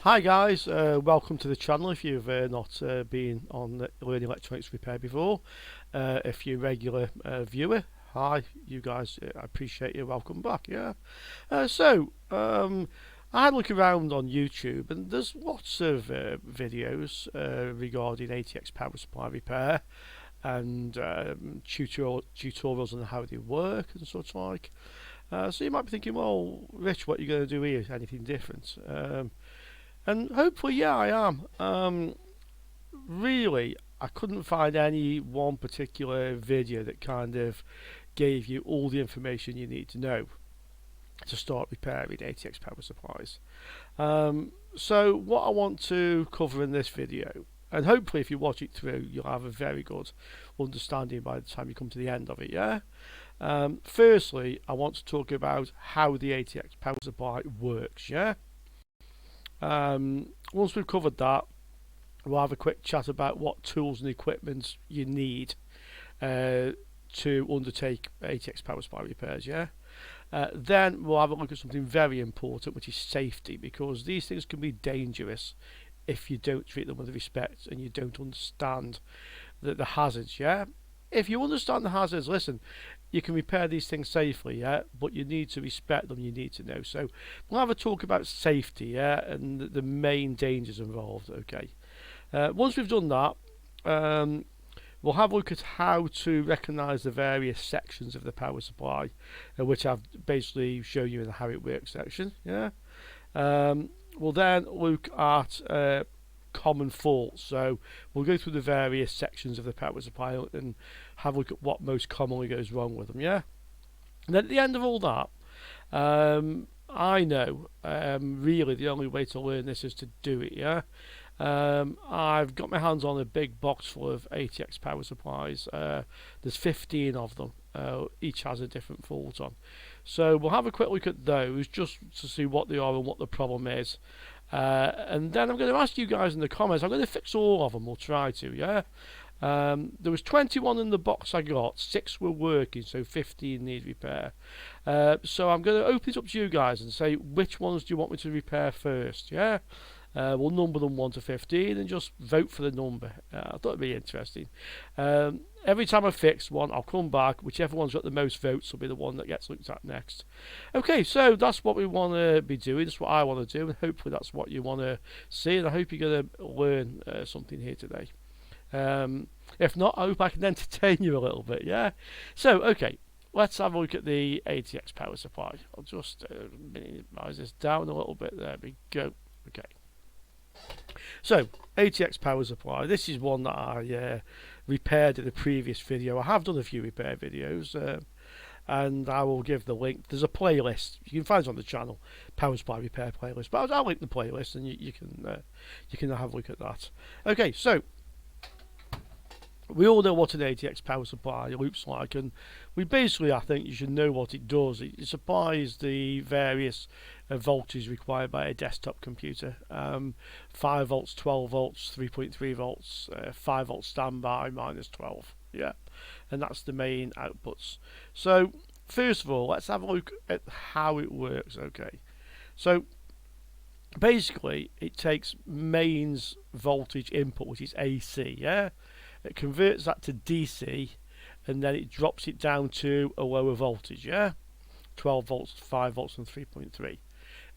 Hi guys, welcome to the channel if you've not been on Learning Electronics Repair before. If you're a regular viewer, hi you guys, I appreciate you, welcome back, yeah. I had a look around on YouTube and there's lots of videos regarding ATX power supply repair and tutorials on how they work and such like. So you might be thinking, well, Rich, what are you going to do here? Anything different? And hopefully, yeah, I am. Really, I couldn't find any one particular video that kind of gave you all the information you need to know to start repairing ATX power supplies. So what I want to cover in this video, and hopefully if you watch it through, you'll have a very good understanding by the time you come to the end of it, yeah? Firstly, I want to talk about how the ATX power supply works, yeah? Once we've covered that, we'll have a quick chat about what tools and equipment you need to undertake ATX power supply repairs, yeah? Then we'll have a look at something very important, which is safety, because these things can be dangerous if you don't treat them with respect and you don't understand the hazards, yeah? If you understand the hazards, listen, you can repair these things safely, yeah, but you need to respect them, you need to know. So we'll have a talk about safety, yeah, and the main dangers involved, okay. Once we've done that, we'll have a look at how to recognise the various sections of the power supply, which I've basically shown you in the how it works section, yeah. We'll then look at common faults. So we'll go through the various sections of the power supply and have a look at what most commonly goes wrong with them, yeah? And then at the end of all that, I know really the only way to learn this is to do it, yeah? I've got my hands on a big box full of ATX power supplies. There's 15 of them. Each has a different fault on. So we'll have a quick look at those just to see what they are and what the problem is. And then I'm going to ask you guys in the comments. I'm going to fix all of them. We'll try to, yeah. There was 21 in the box I got. 6 were working, so 15 need repair. So I'm going to open it up to you guys and say which ones do you want me to repair first, yeah. We'll number them 1 to 15 and just vote for the number. I thought it'd be interesting. Every time I fix one, I'll come back. Whichever one's got the most votes will be the one that gets looked at next. Okay, so that's what we want to be doing. That's what I want to do, and hopefully that's what you want to see. And I hope you're going to learn something here today. If not, I hope I can entertain you a little bit. Yeah. So, okay. Let's have a look at the ATX power supply. I'll just minimize this down a little bit. There we go. Okay. So, ATX power supply. This is one that I repaired in the previous video. I have done a few repair videos, and I will give the link. There's a playlist you can find it on the channel, power supply repair playlist. But I'll link the playlist, and you can have a look at that. Okay, so we all know what an ATX power supply looks like, and we basically, I think you should know what it does. It supplies the various voltage required by a desktop computer. 5 volts, 12 volts, 3.3 volts, 5 volts standby, minus 12. Yeah, and that's the main outputs. So first of all, let's have a look at how it works. Okay, so basically it takes mains voltage input, which is AC, yeah. It converts that to DC, and then it drops it down to a lower voltage, yeah? 12 volts, 5 volts, and 3.3.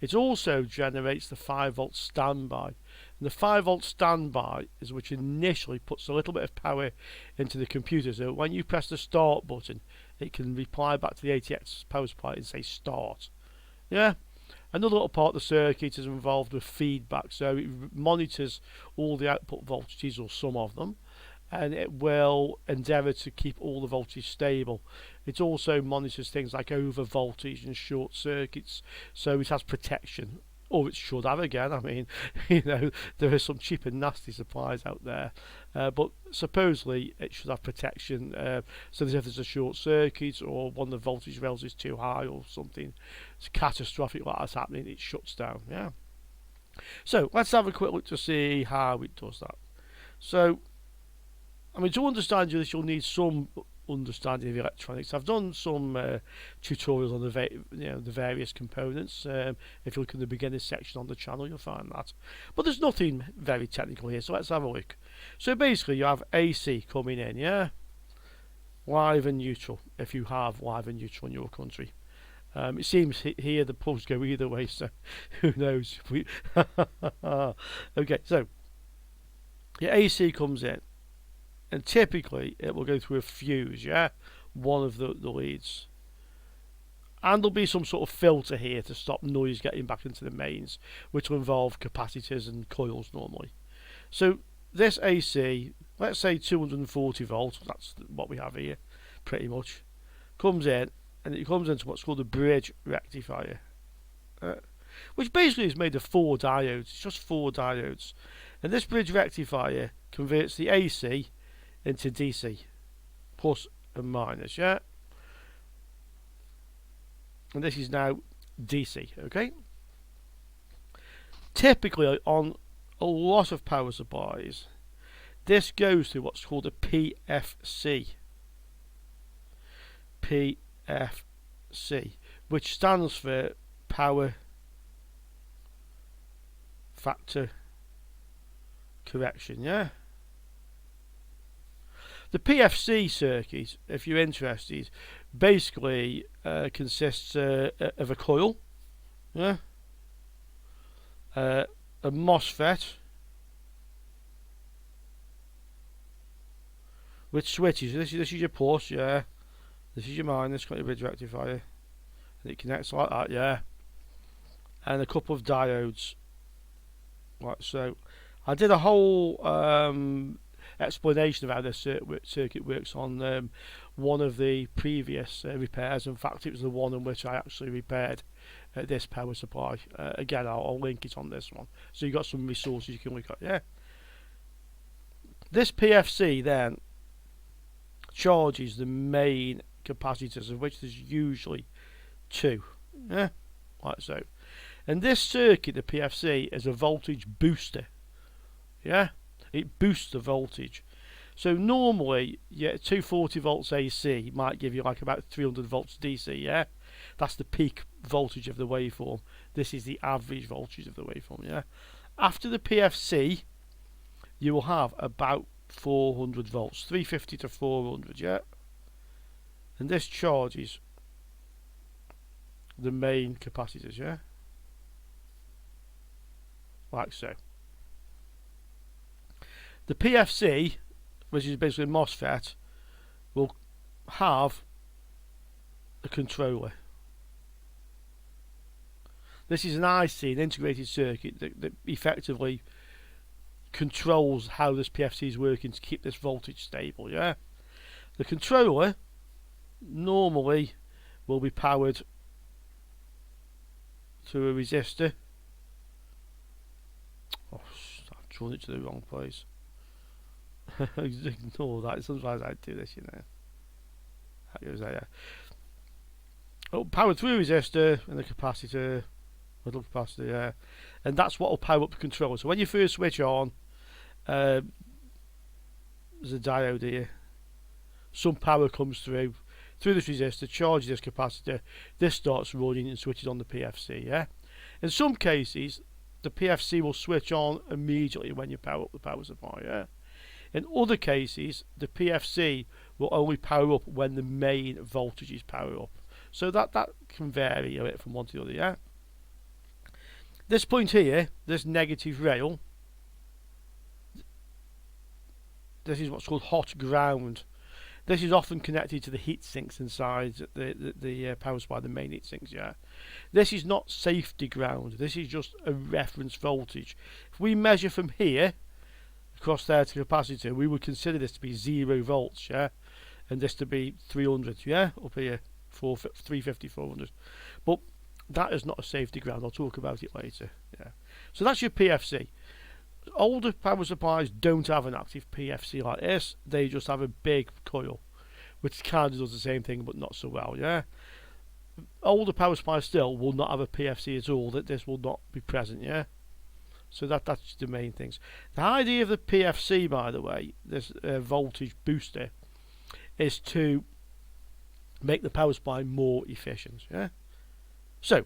It also generates the 5 volt standby. And the 5 volt standby is which initially puts a little bit of power into the computer. So when you press the start button, it can reply back to the ATX power supply and say start. Yeah? Another little part of the circuit is involved with feedback. So it monitors all the output voltages, or some of them, and it will endeavour to keep all the voltage stable. It also monitors things like over voltage and short circuits, so it has protection, or it should have. Again, I mean, you know, there are some cheap and nasty supplies out there, but supposedly it should have protection, so that if there's a short circuit or one of the voltage rails is too high or something it's catastrophic like that's happening, it shuts down. Yeah. So let's have a quick look to see how it does that. So I mean, to understand this, you'll need some understanding of electronics. I've done some tutorials on the various components. If you look in the beginner section on the channel, you'll find that. But there's nothing very technical here, so let's have a look. So basically, you have AC coming in, yeah, live and neutral. If you have live and neutral in your country, it seems here the plugs go either way, so who knows? Okay, so your AC comes in. And typically it will go through a fuse, yeah, one of the leads. And there'll be some sort of filter here to stop noise getting back into the mains, which will involve capacitors and coils normally. So this AC, let's say 240 volts, that's what we have here, pretty much, comes in, and it comes into what's called a bridge rectifier, which basically is made of 4 diodes. It's just 4 diodes. And this bridge rectifier converts the AC into DC, plus and minus, yeah? And this is now DC, okay? Typically on a lot of power supplies, this goes to what's called a PFC. PFC, which stands for Power Factor Correction, yeah? The PFC circuit, if you're interested, basically consists of a coil, yeah, a MOSFET with switches. This is your plus, yeah. This is your minus, got your bridge rectifier, and it connects like that, yeah. And a couple of diodes, like so. I did a whole explanation of how this circuit works on one of the previous repairs. In fact, it was the one in which I actually repaired this power supply. Again, I'll link it on this one, so you've got some resources you can look at. Yeah, this PFC then charges the main capacitors, of which there's usually 2, yeah, like so. And this circuit, the PFC, is a voltage booster, yeah. It boosts the voltage. So normally, yeah, 240 volts AC might give you like about 300 volts DC, yeah? That's the peak voltage of the waveform. This is the average voltage of the waveform, yeah? After the PFC, you will have about 400 volts, 350 to 400, yeah? And this charges the main capacitors, yeah? Like so. The PFC, which is basically a MOSFET, will have a controller. This is an IC, an integrated circuit, that effectively controls how this PFC is working to keep this voltage stable, yeah? The controller normally will be powered through a resistor. Oh, I've drawn it to the wrong place. Ignore that. Sometimes I do this, you know. That goes there. Oh, powered through a resistor and the capacitor, middle capacitor, yeah. And that's what will power up the controller. So when you first switch on, there's a diode here. Some power comes through this resistor, charges this capacitor. This starts running and switches on the PFC, yeah. In some cases, the PFC will switch on immediately when you power up the power supply, yeah. In other cases, the PFC will only power up when the main voltages power up. So that can vary a bit from one to the other, yeah? This point here, this negative rail, this is what's called hot ground. This is often connected to the heat sinks inside the power supply, the main heat sinks, yeah? This is not safety ground. This is just a reference voltage. If we measure from here across there to the capacitor, we would consider this to be 0 volts, yeah, and this to be 300, yeah, up here, 350, 400. But that is not a safety ground. I'll talk about it later, yeah. So that's your PFC. Older power supplies don't have an active PFC like this. They just have a big coil, which kind of does the same thing, but not so well, yeah. Older power supplies still will not have a PFC at all. That this will not be present, yeah. So that's the main things. The idea of the PFC, by the way, this voltage booster, is to make the power supply more efficient. Yeah. So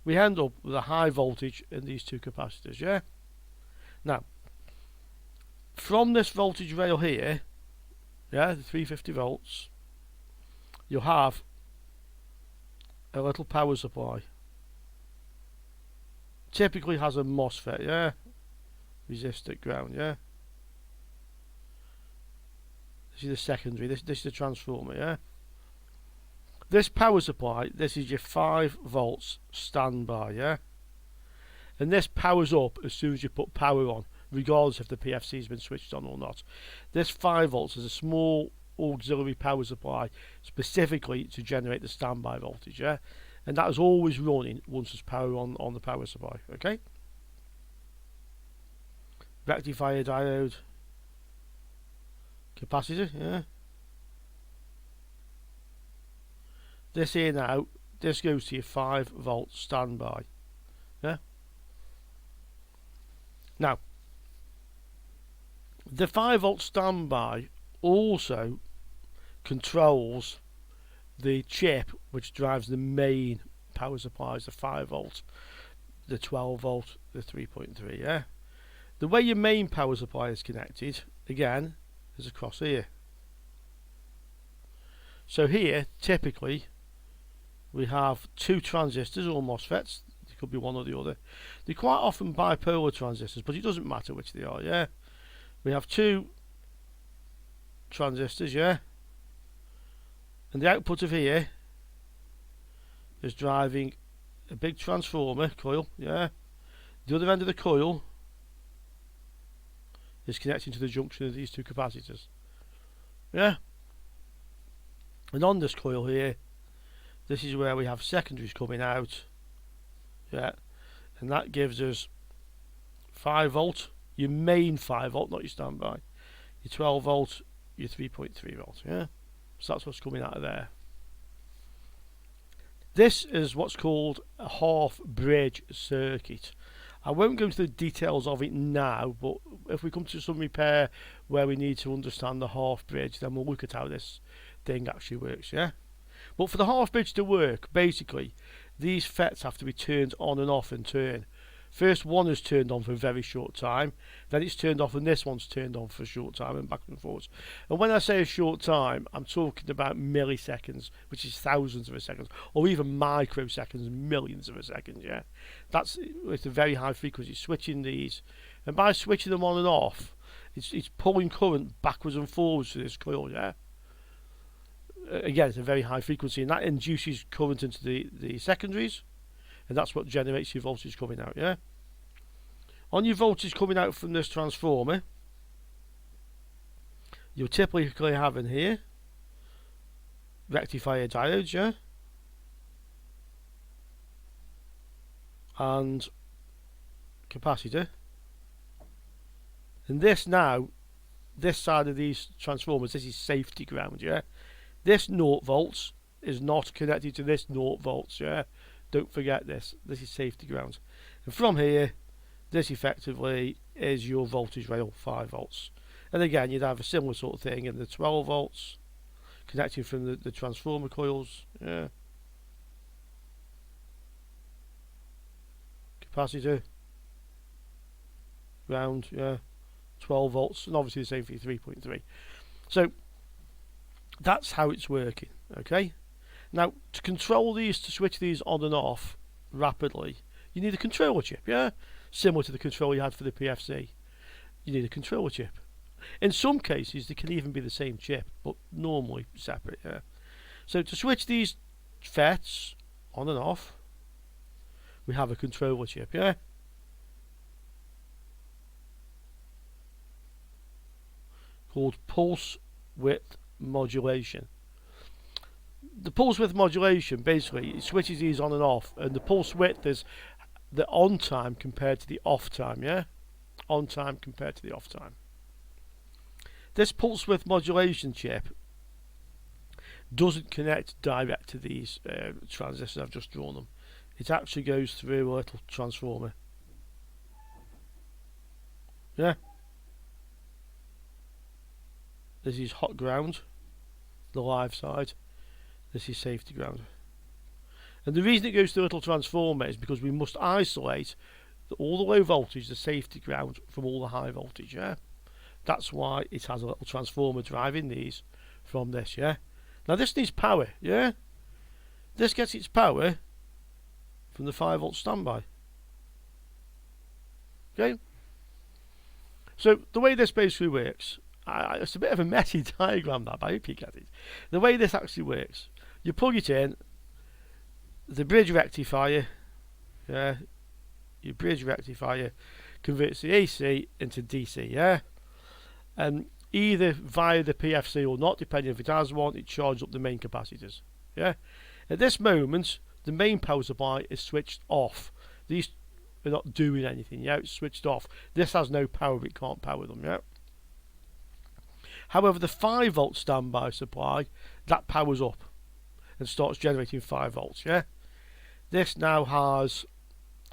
we end up with a high voltage in these two capacitors. Yeah. Now, from this voltage rail here, yeah, the 350 volts, you'll have a little power supply. Typically has a MOSFET, yeah, resistor ground, yeah. This is the secondary. This is the transformer, yeah. This power supply, this is your 5 volts standby, yeah. And this powers up as soon as you put power on, regardless if the PFC has been switched on or not. This 5 volts is a small auxiliary power supply specifically to generate the standby voltage, yeah. And that is always running once there's power on the power supply, okay. Rectifier diode, capacitor, yeah. This here now, this goes to your 5 volt standby, yeah. Now, the 5 volt standby also controls the chip which drives the main power supplies, the 5 volt, the 12 volt, the 3.3, yeah. The way your main power supply is connected, again, is across here. So here, typically, we have 2 transistors or MOSFETs. It could be one or the other. They're quite often bipolar transistors, but it doesn't matter which they are, yeah. We have 2 transistors, yeah. And the output of here is driving a big transformer coil, yeah. The other end of the coil is connecting to the junction of these 2 capacitors, yeah. And on this coil here, this is where we have secondaries coming out, yeah. And that gives us 5 volt, your main 5 volt, not your standby, your 12 volt, your 3.3 volt, yeah. So that's what's coming out of there. This is what's called a half bridge circuit. I won't go into the details of it now, but if we come to some repair where we need to understand the half bridge, then we'll look at how this thing actually works, yeah. But for the half bridge to work, basically these FETs have to be turned on and off in turn. First one is turned on for a very short time, then it's turned off, and this one's turned on for a short time, and back and forth. And when I say a short time, I'm talking about milliseconds, which is thousands of a second, or even microseconds, millions of a second, yeah. That's with a very high frequency, switching these. And by switching them on and off, it's pulling current backwards and forwards through this coil, yeah. Again, it's a very high frequency, and that induces current into the secondaries, and that's what generates your voltage coming out, yeah. On your voltage coming out from this transformer, you'll typically have in here rectifier diodes, yeah, and capacitor. And this now, this side of these transformers, this is safety ground, yeah. This 0 volts is not connected to this 0 volts, yeah. Don't forget this. This is safety ground. And from here, this effectively is your voltage rail, 5 volts. And again, you'd have a similar sort of thing in the 12 volts, connecting from the transformer coils, yeah. Capacitor, ground, yeah. 12 volts, and obviously the same for your 3.3. So that's how it's working, okay. Now, to control these, to switch these on and off rapidly, you need a controller chip, yeah? Similar to the controller you had for the PFC. You need a controller chip. In some cases, they can even be the same chip, but normally separate, yeah? So to switch these FETs on and off, we have a controller chip, yeah? Called pulse width modulation. The pulse width modulation, basically, it switches these on and off, and the pulse width is the on time compared to the off time, yeah? On time compared to the off time. This pulse width modulation chip doesn't connect direct to these transistors. I've just drawn them. It actually goes through a little transformer, yeah? This is hot ground, the live side. This is safety ground. And the reason it goes to a little transformer is because we must isolate all the low voltage, the safety ground, from all the high voltage, yeah? That's why it has a little transformer driving these from this, yeah? Now this needs power, yeah? This gets its power from the 5 volt standby. Okay? So the way this basically works, it's a bit of a messy diagram that, but I hope you get it. The way this actually works, you plug it in, the bridge rectifier, yeah, your bridge rectifier converts the AC into DC, yeah, and either via the PFC or not, depending if it has one, it charges up the main capacitors, yeah. At this moment, the main power supply is switched off. These are not doing anything, yeah, it's switched off. This has no power, it can't power them, yeah. However, the 5 volt standby supply, that powers up and starts generating 5 volts, yeah. This now has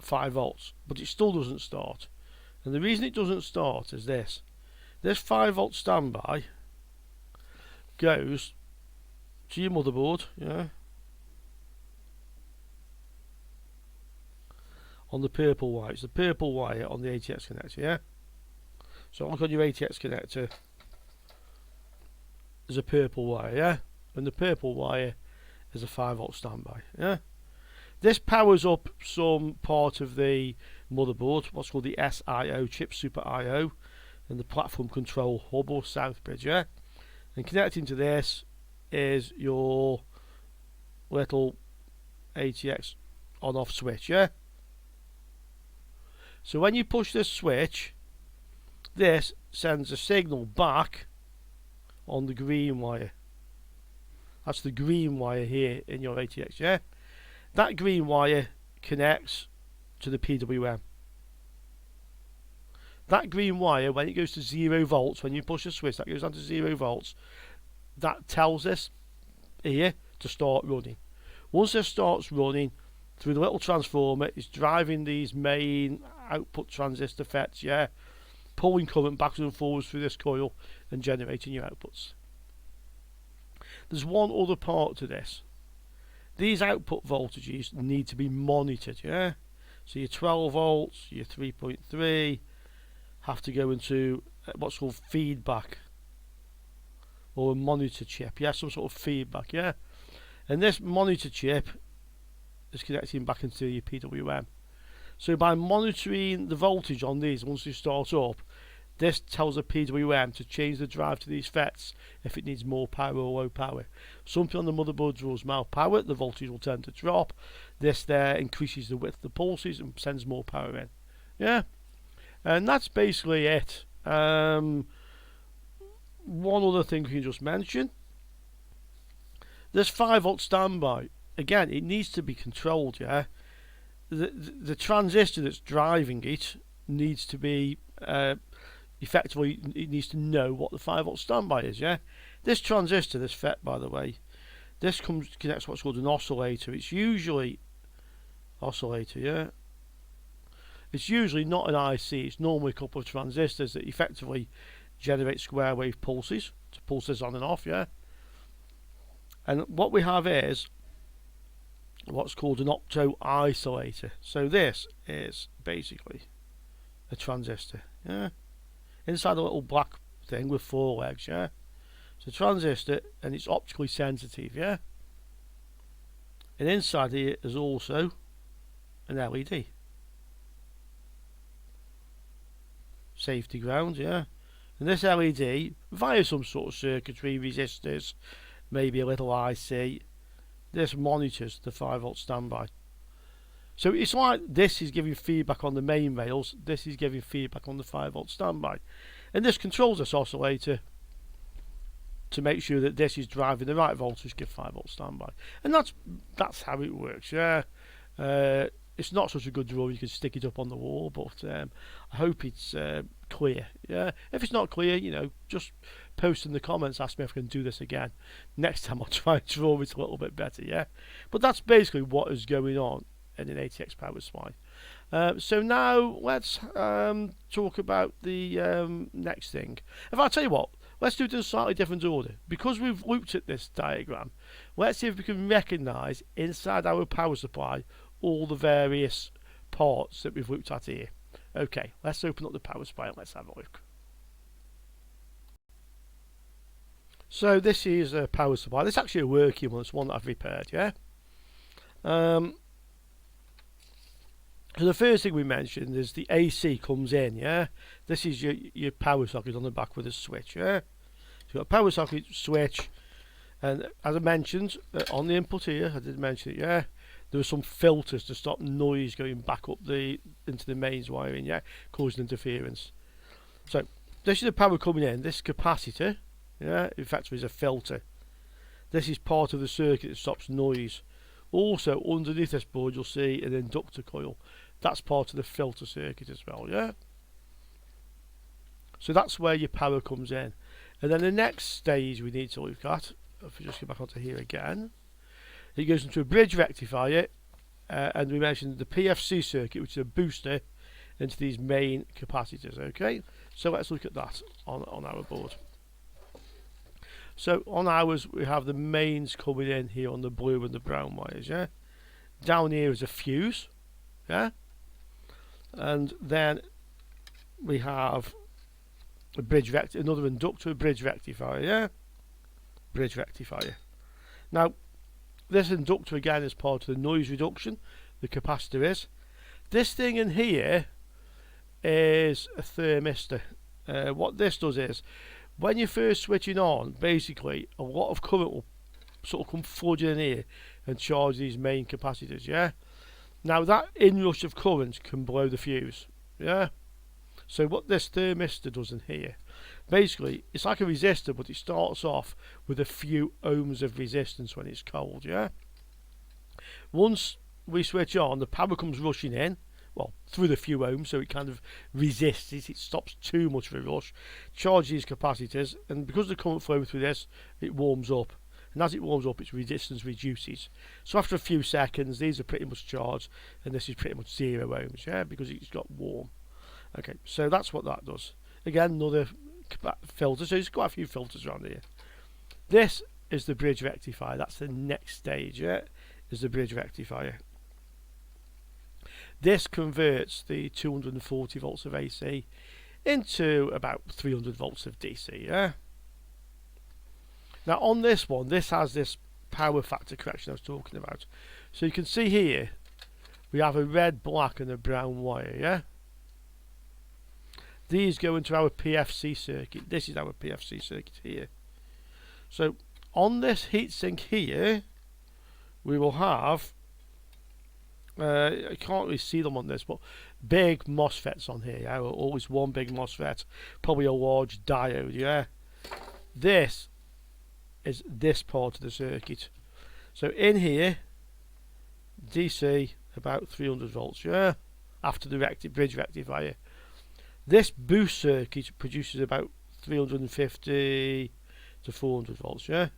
5 volts, but it still doesn't start. And the reason it doesn't start is this. This 5 volt standby goes to your motherboard, yeah, on the purple wire. It's the purple wire on the ATX connector, yeah. So look on your ATX connector. There's a purple wire, yeah, and the purple wire is a 5 volt standby, yeah. This powers up some part of the motherboard, what's called the SIO chip, Super IO, and the platform control hub or south bridge, yeah. And connecting to this is your little ATX on-off switch, yeah. So when you push this switch, this sends a signal back on the green wire. That's the green wire here in your ATX, yeah. That green wire connects to the PWM. That green wire, when it goes to 0 volts, when you push the switch, that goes down to 0 volts. That tells us here to start running. Once this starts running, through the little transformer, it's driving these main output transistor FETs, yeah, pulling current backwards and forwards through this coil and generating your outputs. There's one other part to this. These output voltages need to be monitored, yeah. So your 12 volts, your 3.3 have to go into what's called feedback or a monitor chip, yeah, some sort of feedback, yeah. And this monitor chip is connecting back into your PWM. So by monitoring the voltage on these, once they start up, this tells the PWM to change the drive to these FETs if it needs more power or low power. Something on the motherboard draws more power, the voltage will tend to drop. This there increases the width of the pulses and sends more power in. Yeah, and that's basically it. One other thing we can just mention. This 5 volt standby, again, it needs to be controlled, yeah. The transistor that's driving it needs to be effectively, it needs to know what the 5 volt standby is, yeah. This transistor, this FET, by the way, this connects what's called an oscillator. It's usually oscillator, yeah. It's usually not an IC. It's normally a couple of transistors that effectively generate square wave pulses to pulses on and off, yeah. And what we have is what's called an Octo Isolator. So this is basically a transistor, yeah. Inside a little black thing with 4 legs, yeah. It's a transistor and it's optically sensitive, yeah. And inside here is also an LED. Safety ground, yeah. And this LED, via some sort of circuitry, resistors, maybe a little IC, this monitors the 5 volt standby. So it's like this is giving feedback on the main rails, this is giving feedback on the 5 volt standby. And this controls this oscillator to make sure that this is driving the right voltage, give 5 volt standby. And that's how it works, yeah. It's not such a good drawing, you can stick it up on the wall, but I hope it's clear, yeah. If it's not clear, you know, just post in the comments, ask me if I can do this again. Next time I'll try and draw it a little bit better, yeah. But that's basically what is going on in an ATX power supply. So now let's talk about the next thing. If I tell you what, Let's do it in a slightly different order. Because we've looked at this diagram, let's see if we can recognise inside our power supply all the various parts that we've looked at here. Okay, let's open up the power supply and let's have a look. So this is a power supply. This is actually a working one. It's one that I've repaired, yeah? So the first thing we mentioned is the AC comes in, yeah? This is your power socket on the back with a switch, yeah? So you've got a power socket, switch, and as I mentioned, on the input here, I did mention it, yeah? There are some filters to stop noise going back up into the mains wiring, yeah? Causing interference. So this is the power coming in. This capacitor, yeah, effectively is a filter. This is part of the circuit that stops noise. Also, underneath this board, you'll see an inductor coil. That's part of the filter circuit as well, yeah? So that's where your power comes in. And then the next stage we need to look at, if we just go back onto here again, it goes into a bridge rectifier, and we mentioned the PFC circuit, which is a booster into these main capacitors, okay? So let's look at that on our board. So on ours, we have the mains coming in here on the blue and the brown wires, yeah? Down here is a fuse, yeah? And then we have a another inductor, a bridge rectifier, yeah? Bridge rectifier. Now, this inductor again is part of the noise reduction, the capacitor is. This thing in here is a thermistor. What this does is, when you're first switching on, basically a lot of current will sort of come flooding in here and charge these main capacitors, yeah? Now that inrush of current can blow the fuse, yeah? So what this thermistor does in here, basically it's like a resistor, but it starts off with a few ohms of resistance when it's cold, yeah? Once we switch on, the power comes rushing in, well, through the few ohms, so it kind of resists it, it stops too much of a rush, charges these capacitors, and because the current flowing through this, it warms up. And as it warms up, its resistance reduces. So after a few seconds, these are pretty much charged, and this is pretty much 0 ohms, yeah, because it's got warm. Okay, so that's what that does. Again, another filter, so there's quite a few filters around here. This is the bridge rectifier, that's the next stage, yeah, is the bridge rectifier. This converts the 240 volts of AC into about 300 volts of DC, yeah? Now on this one, this has this power factor correction I was talking about. So you can see here, we have a red, black and a brown wire, yeah? These go into our PFC circuit. This is our PFC circuit here. So on this heatsink here, we will have, I can't really see them on this, but big MOSFETs on here, yeah? Always one big MOSFET, probably a large diode, yeah? This is this part of the circuit. So in here, DC about 300 volts, yeah? After the bridge rectifier. This boost circuit produces about 350 to 400 volts, yeah?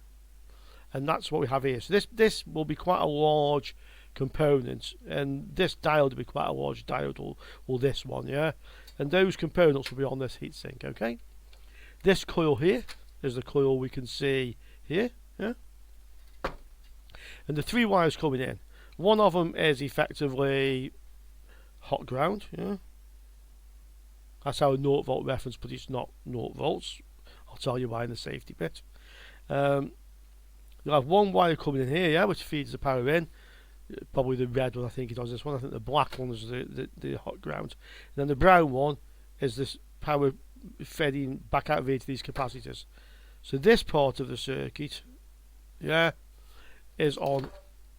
And that's what we have here. So this will be quite a large component, and this diode will be quite a large diode, or this one, yeah? And those components will be on this heatsink, okay? This coil here is the coil we can see here, yeah? And the 3 wires coming in, one of them is effectively hot ground, yeah? That's our 0 volt reference, but it's not 0 volts. I'll tell you why in the safety bit. You'll have one wire coming in here, yeah, which feeds the power in. Probably the red one, I think it does this one. I think the black one is the hot ground. And then the brown one is this power feeding back out of here to these capacitors. So this part of the circuit, yeah, is on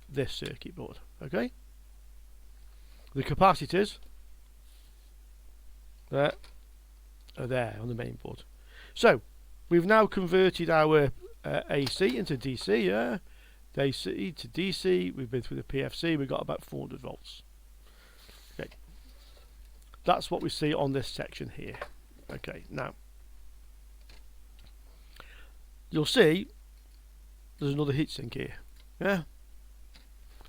this circuit board, okay? The capacitors there are there on the main board. So we've now converted our AC into DC, yeah? AC to DC, we've been through the PFC, we've got about 400 volts. Okay, that's what we see on this section here. Okay, now you'll see there's another heatsink here, yeah?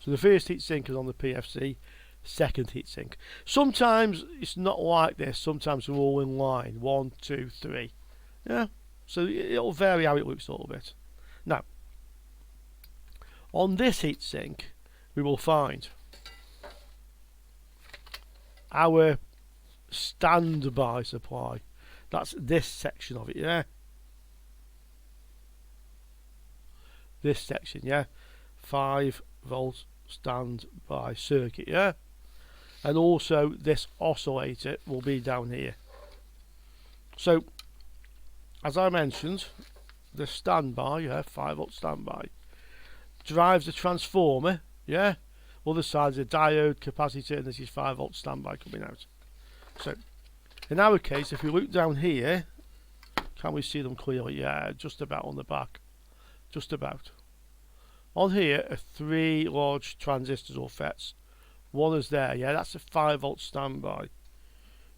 So the first heatsink is on the PFC, second heatsink. Sometimes it's not like this, sometimes they're all in line, 1, 2, 3, yeah? So it'll vary how it looks a little bit. Now, on this heatsink, we will find our standby supply. That's this section of it, yeah? This section, yeah? 5 volt standby circuit, yeah? And also this oscillator will be down here. So, as I mentioned, the standby, yeah, 5 volt standby, drives the transformer, yeah? Other side is a diode, capacitor, and this is 5 volt standby coming out. So, in our case, if we look down here, can we see them clearly? Yeah, just about on the back. Just about. On here are 3 large transistors or FETs. One is there, yeah, that's a 5 volt standby.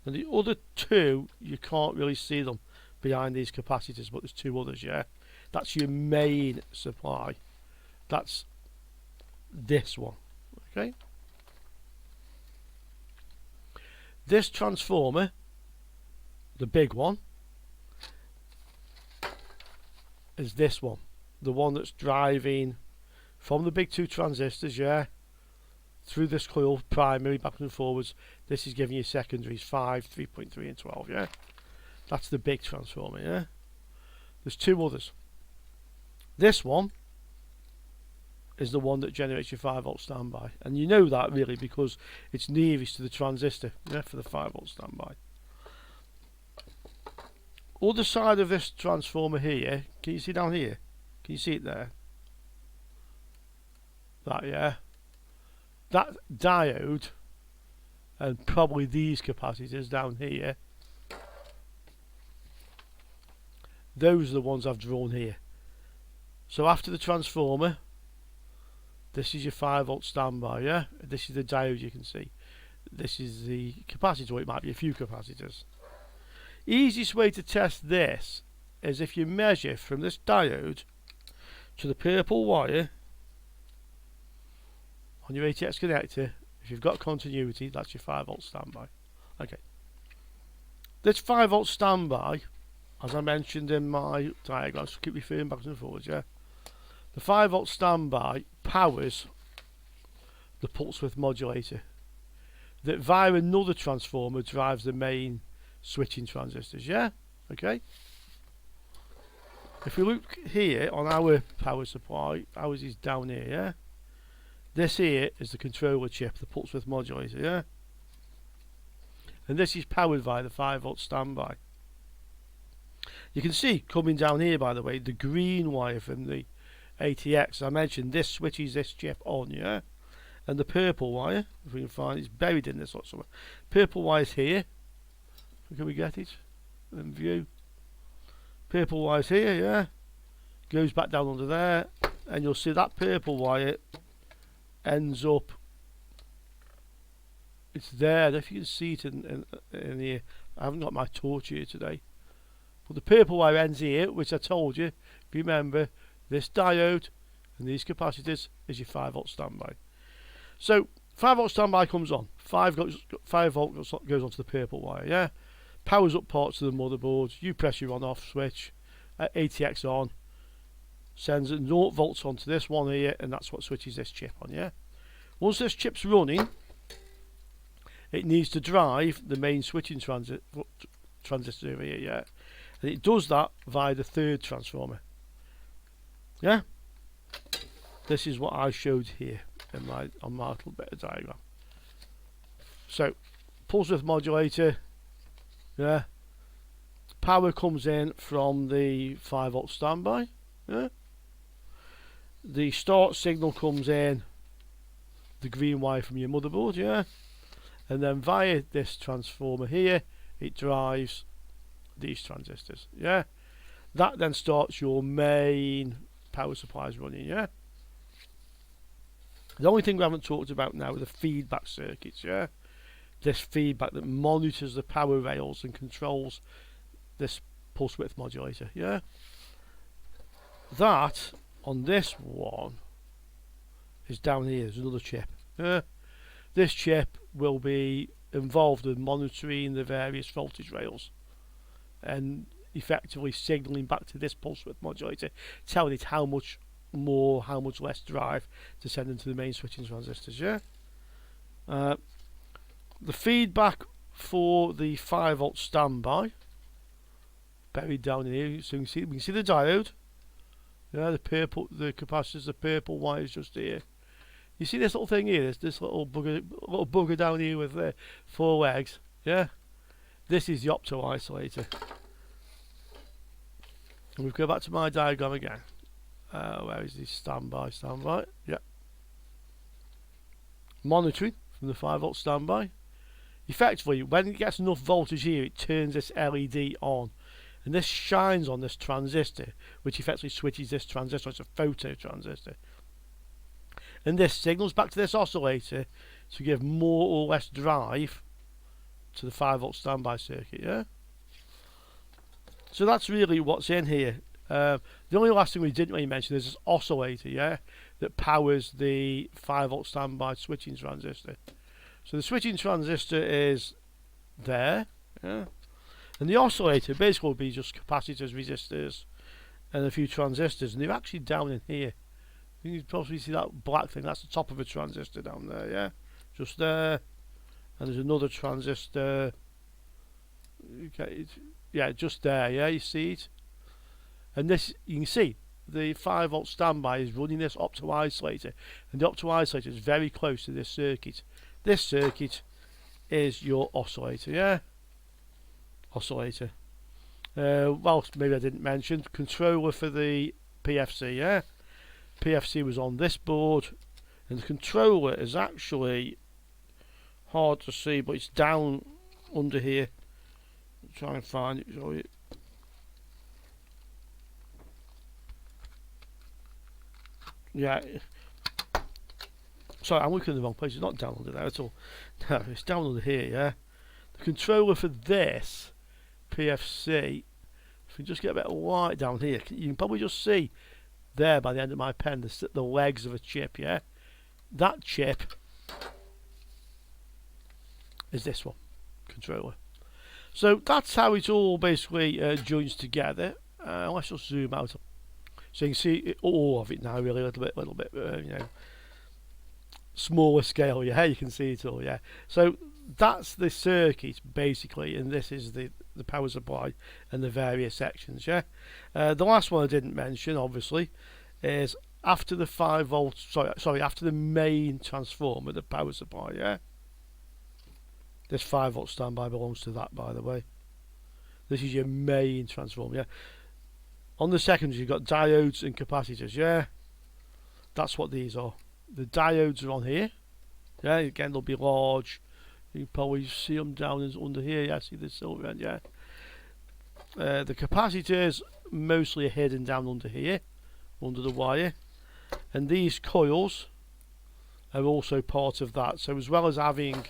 And the other 2, you can't really see them behind these capacitors, but there's 2 others, yeah. That's your main supply. That's this one, okay. This transformer, the big one, is this one, the one that's driving from the big 2 transistors, yeah, through this coil, primary, backwards and forwards. This is giving you secondaries, 5, 3.3 and 12, yeah. That's the big transformer, yeah. There's 2 others. This one is the one that generates your 5 volt standby, and you know that really because it's nearest to the transistor, yeah, for the 5 volt standby. Other side of this transformer here, can you see down here? Can you see it there? That, yeah. That diode and probably these capacitors down here, those are the ones I've drawn here. So after the transformer, this is your 5 volt standby, yeah? This is the diode you can see. This is the capacitor, it might be a few capacitors. Easiest way to test this is if you measure from this diode to the purple wire on your ATX connector. If you've got continuity, that's your 5 volt standby. Okay. This 5 volt standby, as I mentioned in my diagrams, keep referring backwards and forwards, yeah? The 5 volt standby powers the pulse width modulator that via another transformer drives the main switching transistors, yeah? Okay. If we look here on our power supply, ours is down here, yeah? This here is the controller chip, the pulse width modulator, yeah? And this is powered via the 5 volt standby. You can see coming down here, by the way, the green wire from the ATX. I mentioned this switches this chip on, yeah? And the purple wire, if we can find it, it's buried in this lot somewhere. Purple wire's here. Can we get it in view? Purple wire's here, yeah? Goes back down under there, and you'll see that purple wire ends up, it's there. If you can see it in here, I haven't got my torch here today, but the purple wire ends here, which I told you, if you remember, this diode and these capacitors is your 5 volt standby. So 5 volt standby comes on, 5 volt goes onto the purple wire, yeah? Powers up parts of the motherboard, you press your on off switch, ATX on, sends 0 volts onto this one here, and that's what switches this chip on, yeah? Once this chip's running, it needs to drive the main switching transistor over here, yeah? And it does that via the 3rd transformer, yeah? This is what I showed here in on my little bit of diagram. So, pulse width modulator, yeah? Power comes in from the 5 volt standby, yeah? The start signal comes in the green wire from your motherboard, yeah? And then via this transformer here, it drives these transistors, yeah? That then starts your main power supplies running, yeah? The only thing we haven't talked about now are the feedback circuits, yeah? This feedback that monitors the power rails and controls this pulse width modulator, yeah? That, on this one, is down here. There's another chip, yeah? This chip will be involved in monitoring the various voltage rails, and effectively signalling back to this pulse width modulator, telling it how much more, how much less drive to send into the main switching transistors. Yeah. The feedback for the 5-volt standby, buried down in here, so we can see the diode. Yeah, the capacitors, the purple wires just here. You see this little thing here, this little bugger down here with 4 legs. Yeah, this is the Octo Isolator. And we go back to my diagram again. Where is this standby? Yeah. Monitoring from the 5-volt standby. Effectively, when it gets enough voltage here, it turns this LED on. And this shines on this transistor, which effectively switches this transistor. It's a photo transistor. And this signals back to this oscillator to give more or less drive to the 5-volt standby circuit. Yeah. So that's really what's in here. The only last thing we didn't really mention is this oscillator, yeah, that powers the 5-volt standby switching transistor. So the switching transistor is there, yeah, and the oscillator basically will be just capacitors, resistors, and a few transistors, and they're actually down in here. You can probably see that black thing. That's the top of a transistor down there, yeah, just there. And there's another transistor. Okay, yeah, just there, yeah. You see it, and this you can see the 5-volt standby is running this Octo Isolator, and the Octo Isolator is very close to this circuit. This circuit is your oscillator, yeah. Oscillator. Well, maybe I didn't mention controller for the PFC, yeah. PFC was on this board, and the controller is actually hard to see, but it's down under here. I'll try and find it. Show you. Yeah. Sorry, I'm looking in the wrong place. It's not down under there at all. No, it's down under here, yeah. The controller for this PFC, if we just get a bit of light down here, you can probably just see there by the end of my pen the legs of a chip, yeah. That chip is this one, controller. So that's how it all basically joins together. Let's just zoom out so you can see all of it now, really, a little bit, you know, smaller scale, yeah. You can see it all, yeah. So that's the circuit basically, and this is the power supply and the various sections, yeah. The last one I didn't mention, obviously, is after the 5-volt, after the main transformer, the power supply, yeah. This 5-volt standby belongs to that, by the way. This is your main transformer, yeah. On the secondaries, you've got diodes and capacitors, yeah. That's what these are. The diodes are on here, yeah. Again, they'll be large. You can probably see them down under here, yeah. See the silver end, yeah. The capacitors mostly are hidden down under here, under the wire. And these coils are also part of that. So as well as having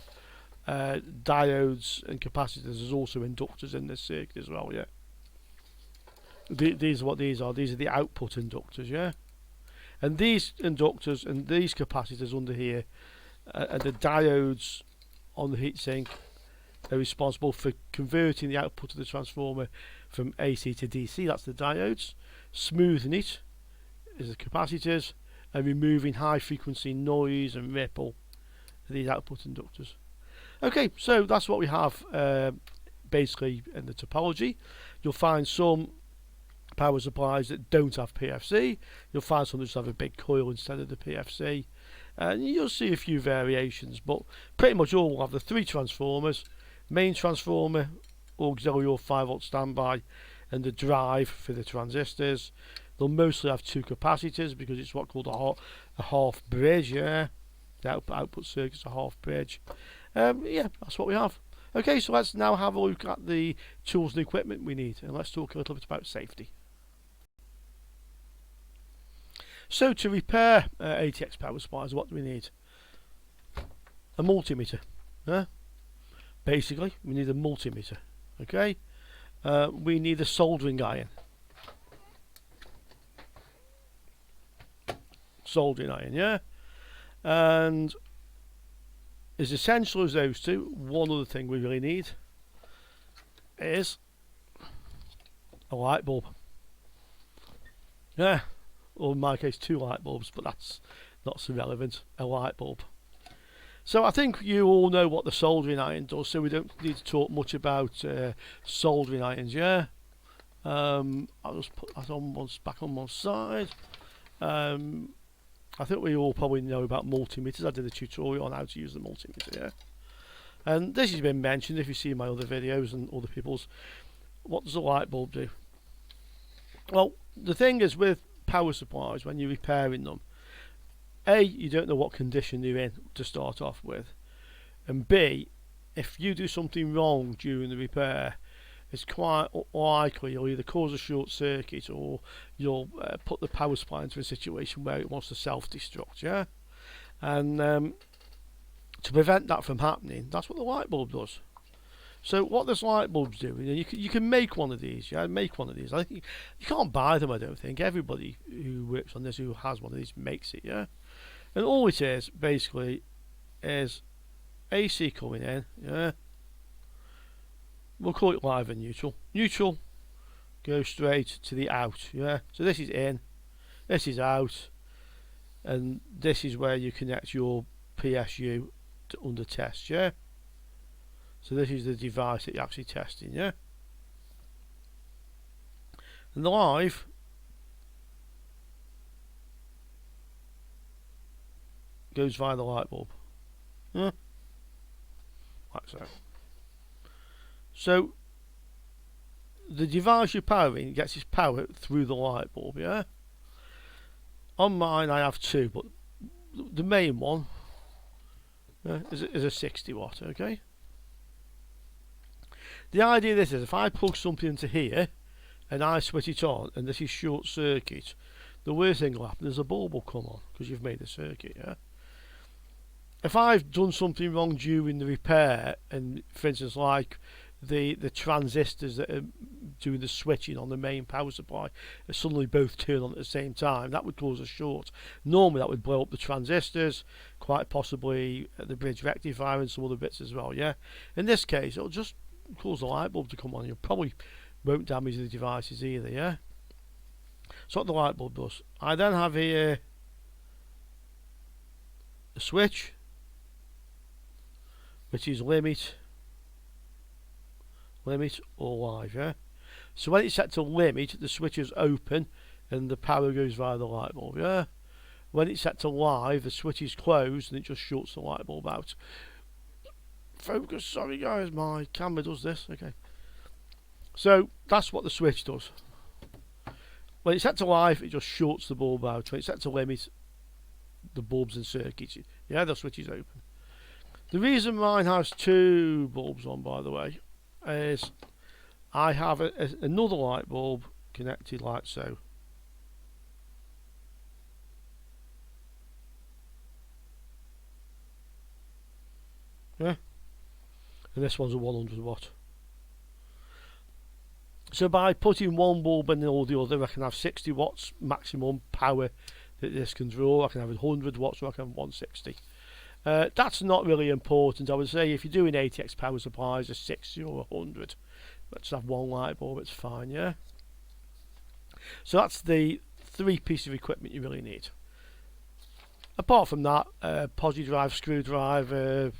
diodes and capacitors, there's also inductors in this circuit as well, yeah. These are what these are. These are the output inductors, yeah. And these inductors and these capacitors under here are the diodes on the heatsink. They're responsible for converting the output of the transformer from AC to DC. That's the diodes. Smoothing it is the capacitors, and removing high frequency noise and ripple are these output inductors. Okay, so that's what we have basically in the topology. You'll find some power supplies that don't have PFC. You'll find some that just have a big coil instead of the PFC, and you'll see a few variations, but pretty much all will have the 3 transformers: main transformer, auxiliary or 5-volt standby, and the drive for the transistors. They'll mostly have 2 capacitors because it's what's called a half bridge, yeah. The output circuit's a half bridge. Yeah, that's what we have. Okay, so let's now have a look at the tools and equipment we need, and let's talk a little bit about safety. So to repair ATX power supplies, what do we need? A multimeter. Basically, we need a multimeter. Okay, we need a soldering iron. Soldering iron, yeah. And as essential as those two, one other thing we really need is a light bulb. Yeah, or in my case 2 light bulbs, but that's not so relevant. A light bulb. So I think you all know what the soldering iron does, so we don't need to talk much about soldering irons, yeah? I'll just put that on back on one side. I think we all probably know about multimeters. I did a tutorial on how to use the multimeter, yeah? And this has been mentioned if you see my other videos and other people's. What does a light bulb do? Well, the thing is with power supplies, when you're repairing them, A, you don't know what condition they're in to start off with, and B, if you do something wrong during the repair, it's quite likely you'll either cause a short circuit or you'll put the power supply into a situation where it wants to self-destruct, yeah? And to prevent that from happening, that's what the light bulb does. So what this light bulb's doing, and you can make one of these, yeah, make one of these. I think you can't buy them, I don't think. Everybody who works on this, who has one of these, makes it, yeah. And all it is basically is AC coming in, yeah. We'll call it live and neutral. Neutral goes straight to the out, yeah. So this is in, this is out, and this is where you connect your PSU to under test, yeah. So this is the device that you're actually testing, yeah. And the live goes via the light bulb, yeah, like so. So the device you're powering gets its power through the light bulb, yeah. On mine I have 2, but the main one is a 60 watt, okay. The idea of this is if I plug something into here and I switch it on and this is short circuit, the worst thing will happen is a bulb will come on because you've made a circuit, yeah. If I've done something wrong during the repair, and for instance like the transistors that are doing the switching on the main power supply suddenly both turn on at the same time, that would cause a short. Normally that would blow up the transistors, quite possibly the bridge rectifier and some other bits as well, yeah. In this case it'll just cause the light bulb to come on. You probably won't damage the devices either, yeah. So what the light bulb does, I then have here a switch which is limit or live, yeah. So when it's set to limit, the switch is open and the power goes via the light bulb, yeah. When it's set to live, the switch is closed and it just shuts the light bulb out. Focus, sorry guys, my camera does this, okay. So that's what the switch does. When it's set to live, it just shorts the bulb out. When it's set to limit, the bulb's in circuit, yeah, the switch is open. The reason mine has 2 bulbs on, by the way, is I have another light bulb connected like so. Yeah, and this one's a 100 watt. So by putting one bulb in all the other, I can have 60 watts maximum power that this can draw. I can have 100 watts or I can have 160. That's not really important. I would say if you're doing ATX power supplies, a 60 or 100, let's have one light bulb, it's fine, yeah. So that's the 3 pieces of equipment you really need. Apart from that, posi drive, screwdriver,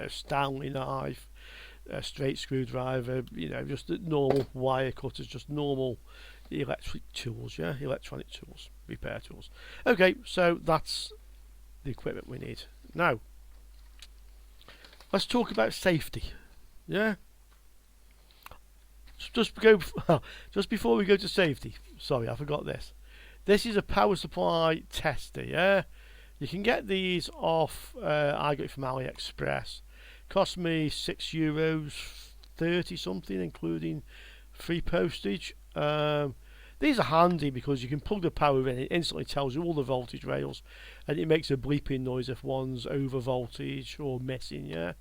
Stanley knife, straight screwdriver, you know, just the normal wire cutters, just normal electric tools, yeah, electronic tools, repair tools. Okay, so that's the equipment we need. Now, let's talk about safety, yeah. Just before we go to safety, sorry, I forgot this. This is a power supply tester, yeah. You can get these off, I got it from AliExpress. Cost me €6.30 something, including free postage. These are handy because you can plug the power in, it instantly tells you all the voltage rails, and it makes a bleeping noise if one's over voltage or missing, yeah.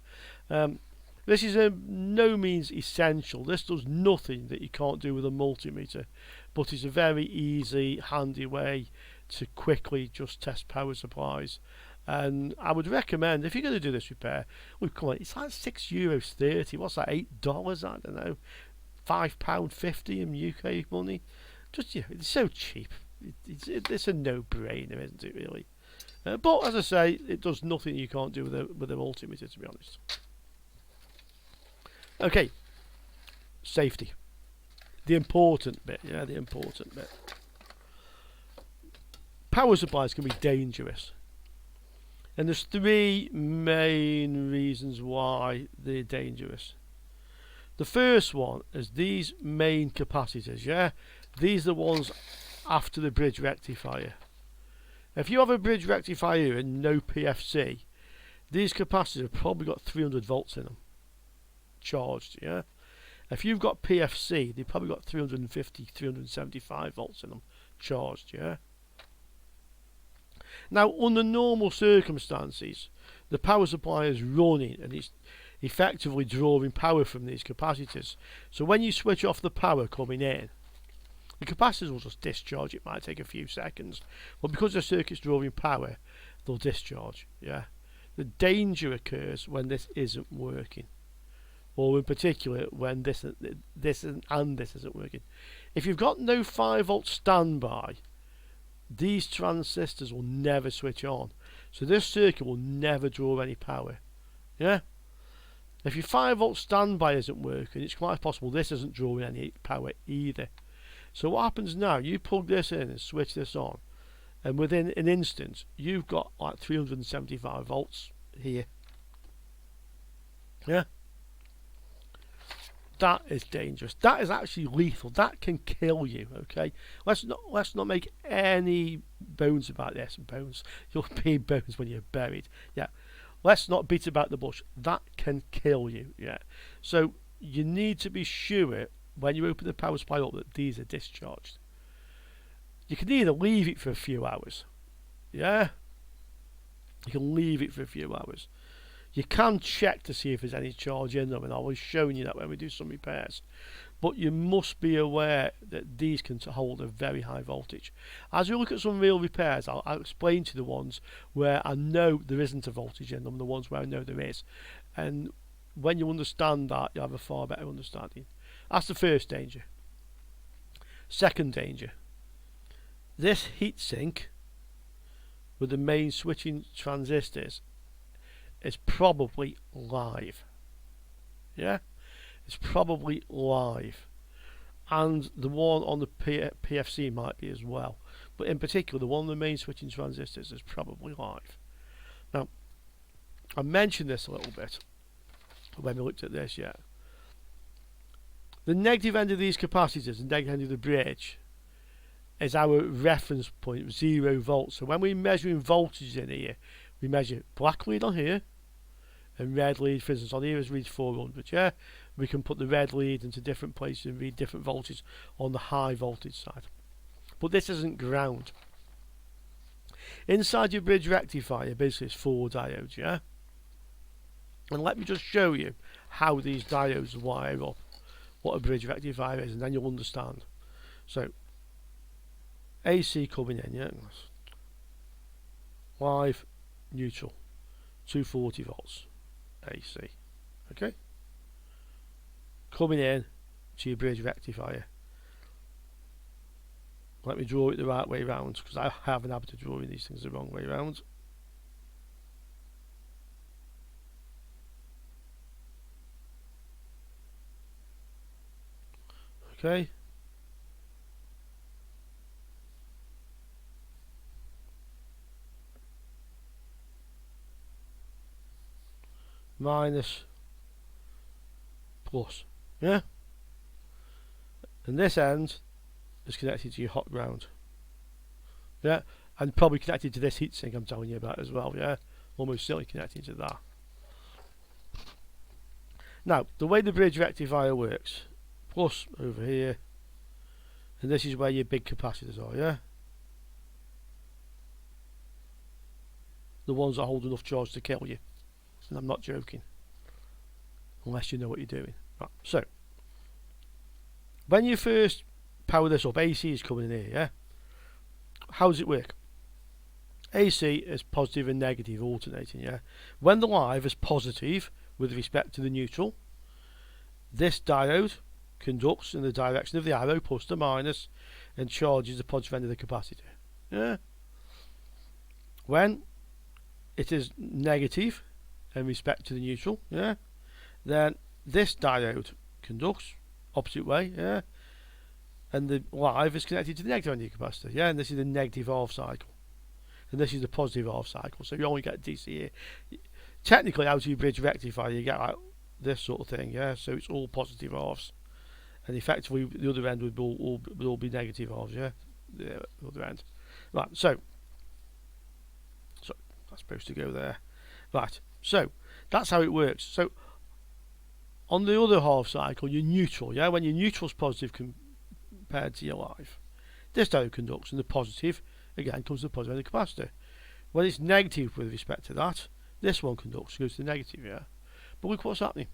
This is no means essential. This does nothing that you can't do with a multimeter, but it's a very easy, handy way to quickly just test power supplies. And I would recommend, if you're going to do this repair, come on, it's like €6.30. What's that? $8? I don't know. £5.50 in UK money. Just, you know, it's so cheap. It's a no-brainer, isn't it, really? But as I say, it does nothing you can't do with a multimeter, to be honest. Okay, safety. The important bit, yeah, the important bit. Power supplies can be dangerous. And there's three main reasons why they're dangerous. The first one is these main capacitors, yeah? These are the ones after the bridge rectifier. If you have a bridge rectifier and no PFC, these capacitors have probably got 300 volts in them, charged, yeah? If you've got PFC, they've probably got 350, 375 volts in them, charged, yeah? Now, under normal circumstances, the power supply is running and it's effectively drawing power from these capacitors. So when you switch off the power coming in, the capacitors will just discharge. It might take a few seconds, but because the circuit's drawing power, they'll discharge, yeah? The danger occurs when this isn't working, or in particular when this isn't working. If you've got no 5 volt standby, these transistors will never switch on, so this circuit will never draw any power, yeah? If your 5 volt standby isn't working, it's quite possible this isn't drawing any power either. So what happens now, you plug this in and switch this on, and within an instant you've got like 375 volts here, yeah? That is dangerous. That is actually lethal. That can kill you, okay? Let's not make any bones about this. Bones, you'll be bones when you're buried, yeah? Let's not beat about the bush. That can kill you, yeah? So you need to be sure when you open the power supply up that these are discharged. You can either leave it for a few hours, yeah? You can leave it for a few hours. You can check to see if there's any charge in them, and I was showing you that when we do some repairs. But you must be aware that these can hold a very high voltage. As we look at some real repairs, I'll explain to you the ones where I know there isn't a voltage in them, the ones where I know there is. And when you understand that, you have a far better understanding. That's the first danger. Second danger. This heatsink with the main switching transistors is probably live, yeah? It's probably live, and the one on the PFC might be as well, but in particular the one on the main switching transistors is probably live. Now, I mentioned this a little bit when we looked at this, yeah? The negative end of these capacitors, the negative end of the bridge, is our reference point, 0 volts. So when we're measuring voltages in here, we measure black lead on here and red lead, for instance on here is read 400, yeah? We can put the red lead into different places and read different voltages on the high voltage side. But this isn't ground. Inside your bridge rectifier basically is 4 diodes, yeah? And let me just show you how these diodes wire up, what a bridge rectifier is, and then you'll understand. So, AC coming in, yeah? Live, neutral, 240 volts AC, okay? Coming in to your bridge rectifier. Let me draw it the right way round, because I have an habit of drawing these things the wrong way round. Okay. Minus, plus, yeah? And this end is connected to your hot ground, yeah? And probably connected to this heatsink I'm telling you about as well, yeah? Almost certainly connected to that. Now, the way the bridge rectifier works, plus over here, and this is where your big capacitors are, yeah? The ones that hold enough charge to kill you. And I'm not joking, unless you know what you're doing. Right. So, when you first power this up, AC is coming in here, yeah? How does it work? AC is positive and negative alternating, yeah? When the live is positive with respect to the neutral, this diode conducts in the direction of the arrow, plus to minus, and charges the positive end of the capacitor. Yeah. When it is negative in respect to the neutral, yeah, then this diode conducts opposite way, yeah, and the live is connected to the negative end of the capacitor, yeah, and this is the negative half cycle, and this is the positive half cycle. So you only get DC here. Technically, out of your bridge rectifier, you get like this sort of thing, yeah. So it's all positive halves, and effectively the other end would all be negative halves, yeah. The other end, right? So that's supposed to go there, right? So that's how it works. So on the other half cycle, you're neutral, yeah. When your neutral's positive compared to your live, this diode conducts, and the positive again comes to the positive end of the capacitor. When it's negative with respect to that, this one conducts, goes to the negative, yeah. But look what's happening.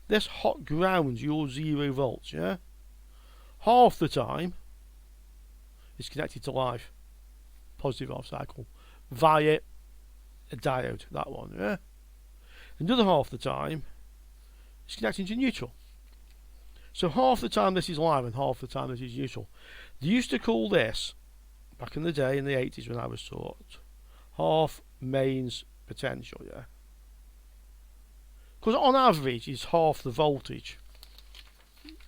This hot grounds your 0 volts, yeah. Half the time it's connected to live, positive half cycle, via a diode, that one, yeah. Another half the time it's connecting to neutral. So half the time this is live and half the time this is neutral. They used to call this, back in the day in the 80s when I was taught, half mains potential, yeah. Because on average it's half the voltage.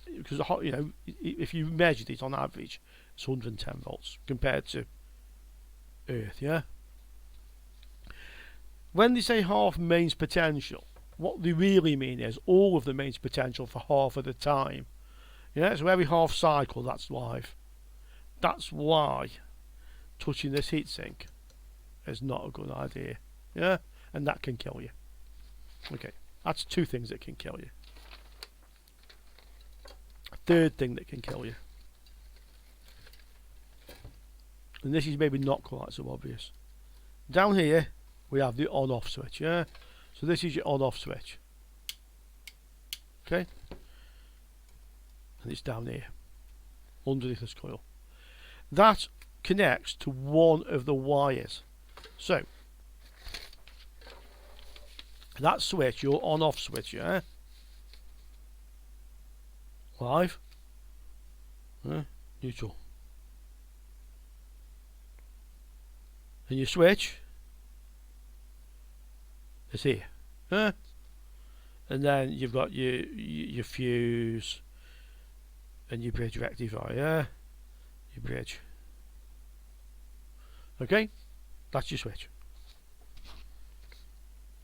Because, you know, if you measured it on average, it's 110 volts compared to Earth, yeah. When they say half mains potential, what they really mean is all of the mains potential for half of the time. Yeah, so every half cycle that's live. That's why touching this heatsink is not a good idea. Yeah, and that can kill you. Okay, that's two things that can kill you. A third thing that can kill you, and this is maybe not quite so obvious. Down here we have the on-off switch, yeah? So this is your on-off switch. Okay? And it's down here, underneath this coil. That connects to one of the wires. So, that switch, your on-off switch, yeah? Live. Neutral. And your switch is here, and then you've got your fuse and your bridge rectifier, yeah, your bridge. Okay, that's your switch.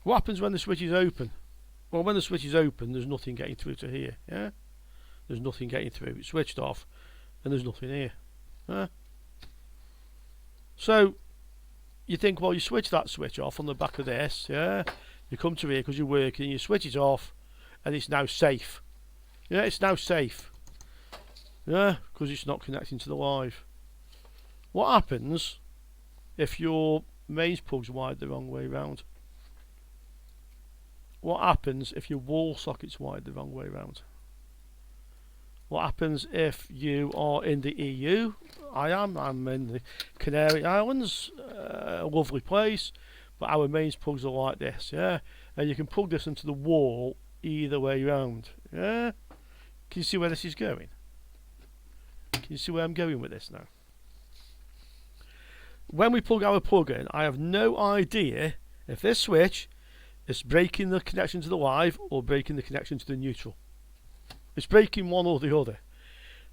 What happens when the switch is open? Well, when the switch is open, there's nothing getting through to here, yeah. There's nothing getting through. It's switched off, and there's nothing here. So you think, well, you switch that switch off on the back of this, yeah. You come to here because you're working, you switch it off, and it's now safe. Yeah, it's now safe. Yeah, because it's not connecting to the live. What happens if your mains plug's wired the wrong way round? What happens if your wall socket's wired the wrong way round? What happens if you are in the EU? I'm in the Canary Islands, a lovely place, but our mains plugs are like this, yeah? And you can plug this into the wall either way round, yeah? Can you see where this is going? Can you see where I'm going with this now? When we plug our plug in, I have no idea if this switch is breaking the connection to the live or breaking the connection to the neutral. It's breaking one or the other.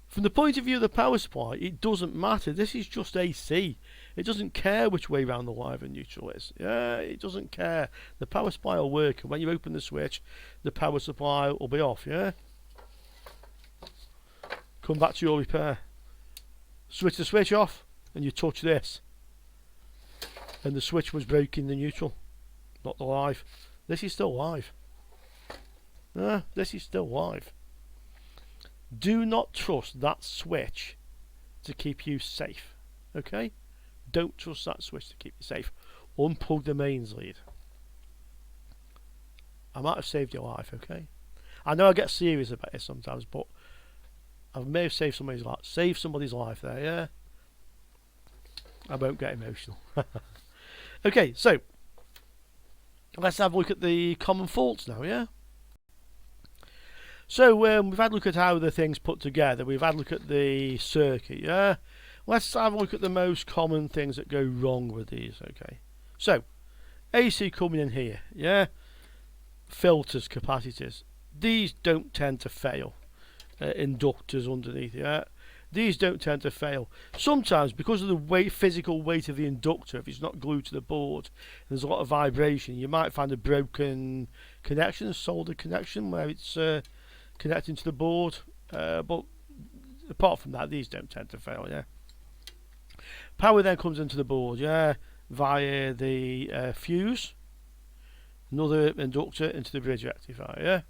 From the point of view of the power supply, it doesn't matter. This is just AC. It doesn't care which way round the live and neutral is. Yeah, it doesn't care. The power supply will work, and when you open the switch, the power supply will be off. Yeah. Come back to your repair. Switch the switch off, and you touch this, and the switch was breaking the neutral, not the live. This is still live. Yeah, this is still live. Do not trust that switch to keep you safe. Okay? Don't trust that switch to keep you safe. Unplug the mains lead. I might have saved your life, okay? I know I get serious about it sometimes, but I may have saved somebody's life. Save somebody's life there, yeah? I won't get emotional. Okay, so let's have a look at the common faults now, yeah? So we've had a look at how the thing's put together. We've had a look at the circuit, yeah? Let's have a look at the most common things that go wrong with these, okay? So, AC coming in here, yeah? Filters, capacitors. These don't tend to fail. Inductors underneath, yeah? These don't tend to fail. Sometimes, because of the physical weight of the inductor, if it's not glued to the board, there's a lot of vibration, you might find a broken connection, a soldered connection, where it's connecting to the board. But apart from that, these don't tend to fail, yeah? Power then comes into the board, yeah, via the fuse. Another inductor into the bridge rectifier, yeah?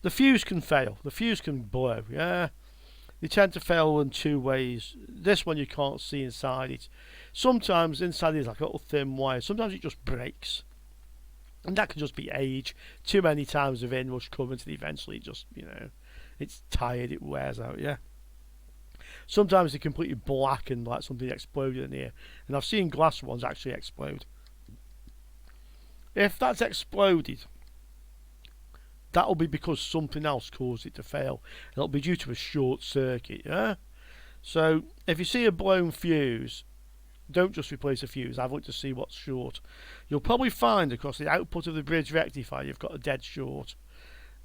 The fuse can fail. The fuse can blow, yeah? They tend to fail in two ways. This one you can't see inside it. Sometimes inside is like a little thin wire. Sometimes it just breaks. And that can just be age. Too many times of inrush current and eventually just, you know, it's tired, it wears out, yeah? Sometimes they're completely blackened, like something exploded in here. And I've seen glass ones actually explode. If that's exploded, that'll be because something else caused it to fail. It'll be due to a short circuit, yeah? So, if you see a blown fuse, don't just replace a fuse. Have a look to see what's short. You'll probably find across the output of the bridge rectifier you've got a dead short.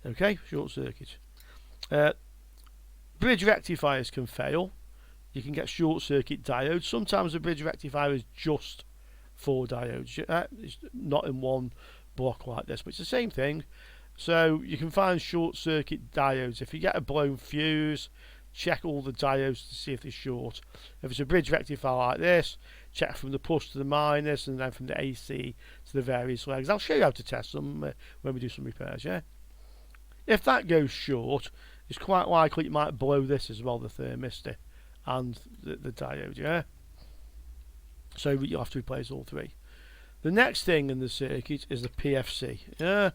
Okay, short circuit. Bridge rectifiers can fail. You can get short circuit diodes. Sometimes the bridge rectifier is just 4 diodes. It's not in one block like this, but it's the same thing. So you can find short circuit diodes. If you get a blown fuse, check all the diodes to see if they're short. If it's a bridge rectifier like this, check from the plus to the minus and then from the AC to the various legs. I'll show you how to test them when we do some repairs, yeah? If that goes short, it's quite likely it might blow this as well, the thermistor and the diode, yeah? So you'll have to replace all three. The next thing in the circuit is the PFC, yeah?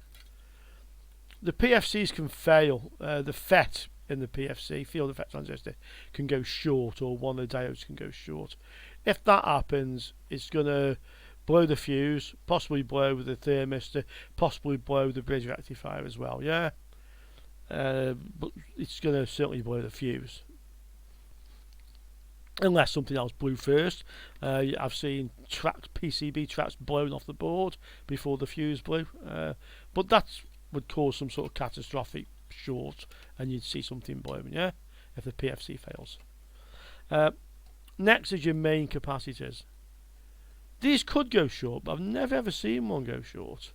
The PFCs can fail. The FET in the PFC, field effect transistor, can go short, or one of the diodes can go short. If that happens, it's going to blow the fuse, possibly blow the thermistor, possibly blow the bridge rectifier as well, yeah? But it's going to certainly blow the fuse. Unless something else blew first. I've seen PCB tracks blown off the board before the fuse blew. But that's would cause some sort of catastrophic short and you'd see something blown, yeah, if the PFC fails. Next is your main capacitors. These could go short, but I've never ever seen one go short.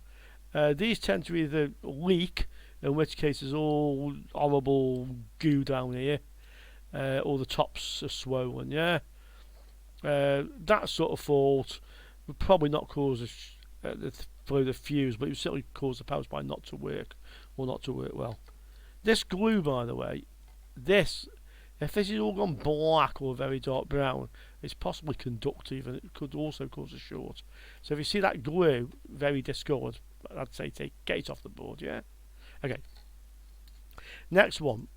These tend to either leak, in which case there's all horrible goo down here, or the tops are swollen, yeah. That sort of fault would probably not cause blow the fuse, but it would certainly cause the power supply not to work, or not to work well. This glue, by the way, if this is all gone black or very dark brown, it's possibly conductive and it could also cause a short. So if you see that glue very discoloured, I'd say get it off the board, yeah? Okay. Next one,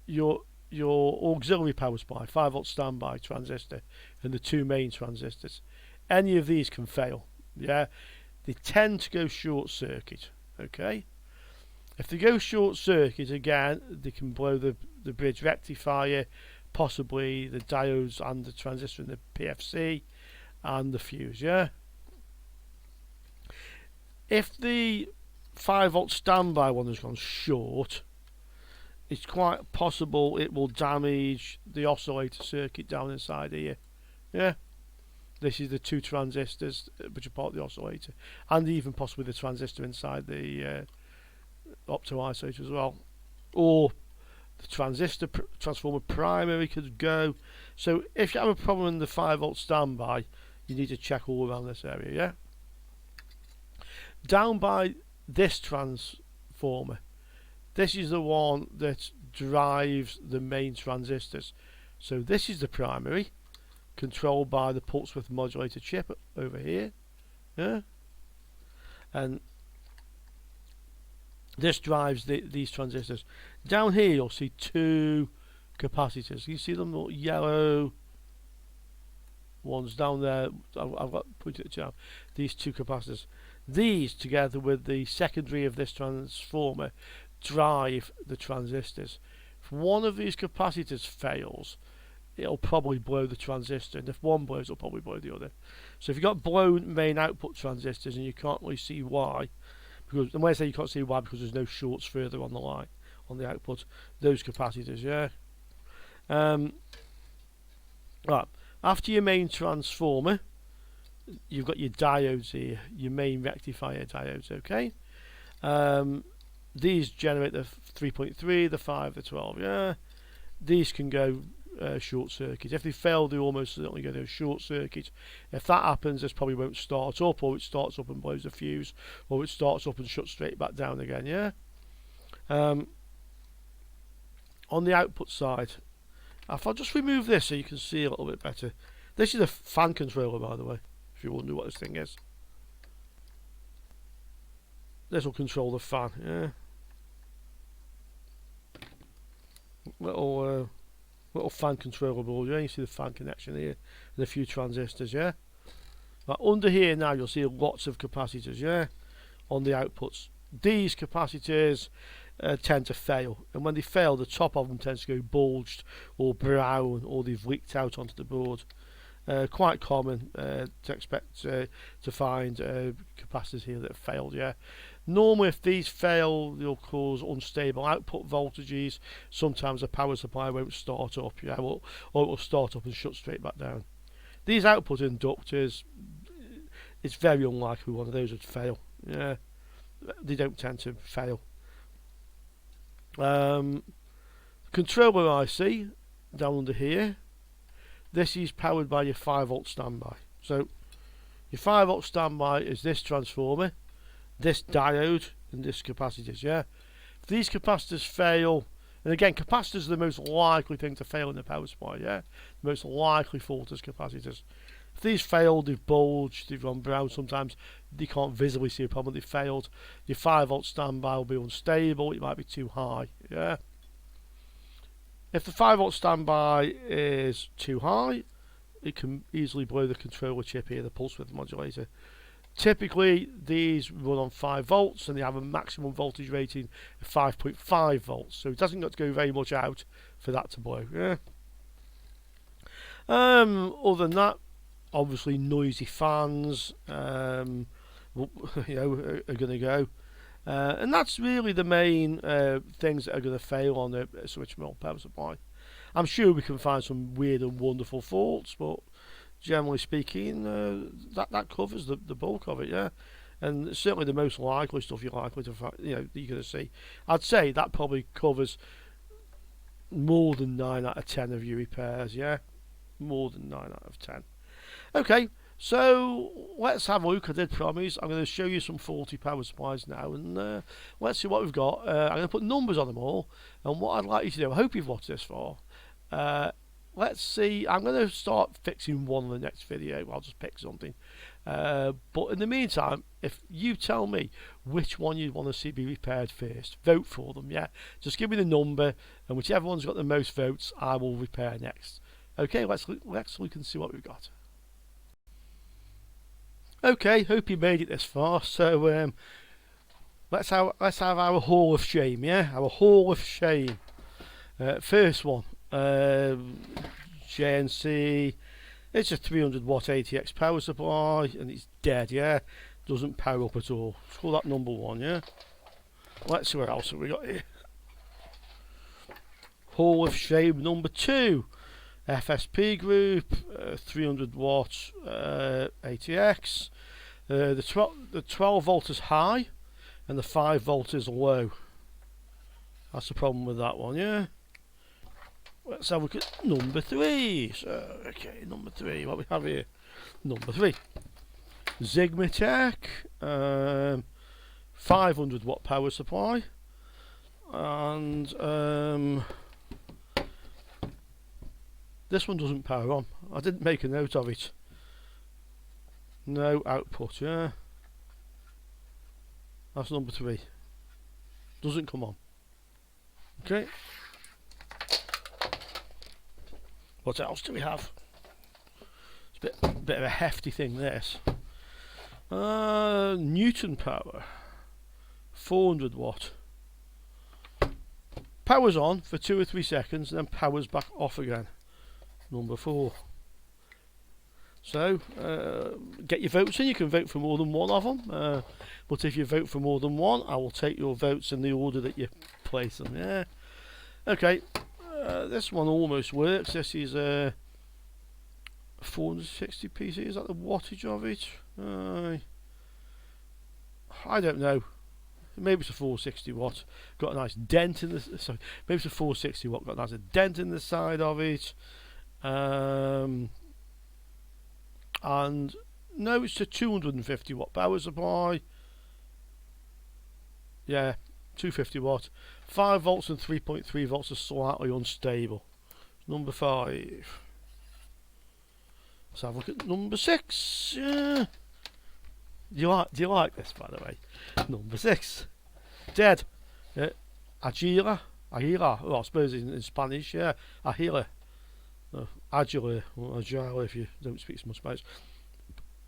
your auxiliary power supply, 5-volt standby transistor and the two main transistors. Any of these can fail, yeah? They tend to go short circuit, okay? If they go short circuit, again, they can blow the bridge rectifier, possibly the diodes and the transistor in the PFC, and the fuse, yeah? If the 5-volt standby one has gone short, it's quite possible it will damage the oscillator circuit down inside here, yeah? This is the two transistors which are part of the oscillator, and even possibly the transistor inside the Octo Isolator as well. Or the transformer primary could go. So if you have a problem in the 5-volt standby, you need to check all around this area, yeah? Down by this transformer, this is the one that drives the main transistors. So this is the primary, controlled by the pulse width modulator chip over here, yeah, and this drives these transistors. Down here you'll see two capacitors. You see them little yellow ones down there. I've got pointed it down. These two capacitors. These, together with the secondary of this transformer, drive the transistors. If one of these capacitors fails, it'll probably blow the transistor, and if one blows, it'll probably blow the other. So if you've got blown main output transistors and you can't really see why, because and when I say you can't see why, because there's no shorts further on the line, on the output, those capacitors, yeah. Right, after your main transformer, you've got your diodes here, your main rectifier diodes, okay? These generate the 3.3, the 5, the 12, yeah? These can go short circuit. If they fail, they almost certainly go to a short circuit. If that happens, this probably won't start up, or it starts up and blows a fuse, or it starts up and shuts straight back down again, yeah? On the output side, if I just remove this so you can see a little bit better. This is a fan controller, by the way, if you wonder what this thing is. This will control the fan, yeah? Little fan controller board, yeah? You see the fan connection here, and a few transistors, yeah? Now, under here now, you'll see lots of capacitors, yeah? On the outputs. These capacitors tend to fail, and when they fail, the top of them tends to go bulged or brown, or they've leaked out onto the board. Quite common to expect to find capacitors here that have failed, yeah. Normally, if these fail, they'll cause unstable output voltages. Sometimes the power supply won't start up, yeah, or it will start up and shut straight back down. These output inductors, it's very unlikely one of those would fail, yeah. They don't tend to fail. Controller IC down under here. This is powered by your 5V standby. So your 5V standby is this transformer, this diode, and this capacitors, yeah? If these capacitors fail, and again, capacitors are the most likely thing to fail in the power supply, yeah? The most likely fault is capacitors. If these fail, they've bulged, they've gone brown, sometimes they can't visibly see a problem, they've failed. Your 5V standby will be unstable, it might be too high, yeah? If the 5V standby is too high, it can easily blow the controller chip here, the pulse width modulator. Typically, these run on 5 volts and they have a maximum voltage rating of 5.5 volts, so it doesn't got to go very much out for that to blow. Yeah. Other than that, obviously noisy fans, are going to go. And that's really the main things that are going to fail on the switch mode power supply. I'm sure we can find some weird and wonderful faults, but generally speaking, that covers the bulk of it, yeah. And certainly the most likely stuff you're likely to find, you're going to see. I'd say that probably covers more than 9 out of 10 of your repairs, yeah. More than 9 out of 10. Okay. So let's have a look. I did promise I'm going to show you some faulty power supplies now, and let's see what we've got. I'm going to put numbers on them all, and what I'd like you to do, I hope you've watched this far. Let's see, I'm going to start fixing one in the next video. I'll just pick something, but in the meantime, if you tell me which one you want to see be repaired first, vote for them, yeah. Just give me the number, and whichever one's got the most votes, I will repair next. Okay, let's look and see what we've got. Okay, hope you made it this far. So let's have our hall of shame, yeah, our hall of shame. First one, JNC. It's a 300 watt ATX power supply, and it's dead, yeah. Doesn't power up at all. Let's call that number 1, yeah. Let's see what else have we got here. Hall of shame number 2. FSP group, 300 watt ATX. The 12 volt is high and the 5 volt is low. That's the problem with that one, yeah. Let's have a look at number 3. So, okay, number 3, what we have here. Number 3. Sigmatech, 500 watt power supply. And this one doesn't power on. I didn't make a note of it. No output, yeah. That's number 3. Doesn't come on. Okay. What else do we have? It's a bit of a hefty thing, this. Newton power. 400 watt. powers on for 2 or 3 seconds and then powers back off again. Number 4. So get your votes in. You can vote for more than one of them, but if you vote for more than one, I will take your votes in the order that you place them. Yeah. Okay. This one almost works. This is 460 PC. Is that the wattage of it? I don't know. Maybe it's a 460 watt. Got a nice dent in the. Sorry, maybe it's a 460 watt. Got a nice dent in the side of it. And no, it's a 250 watt power supply. Yeah, 250 watt. 5 volts and 3.3 volts are slightly unstable. Number 5. Let's have a look at number 6. Yeah. Do you like this, by the way? Number 6. Dead. Agila. Well, I suppose in Spanish, yeah. Agila. Agile, or agile if you don't speak so much Spanish.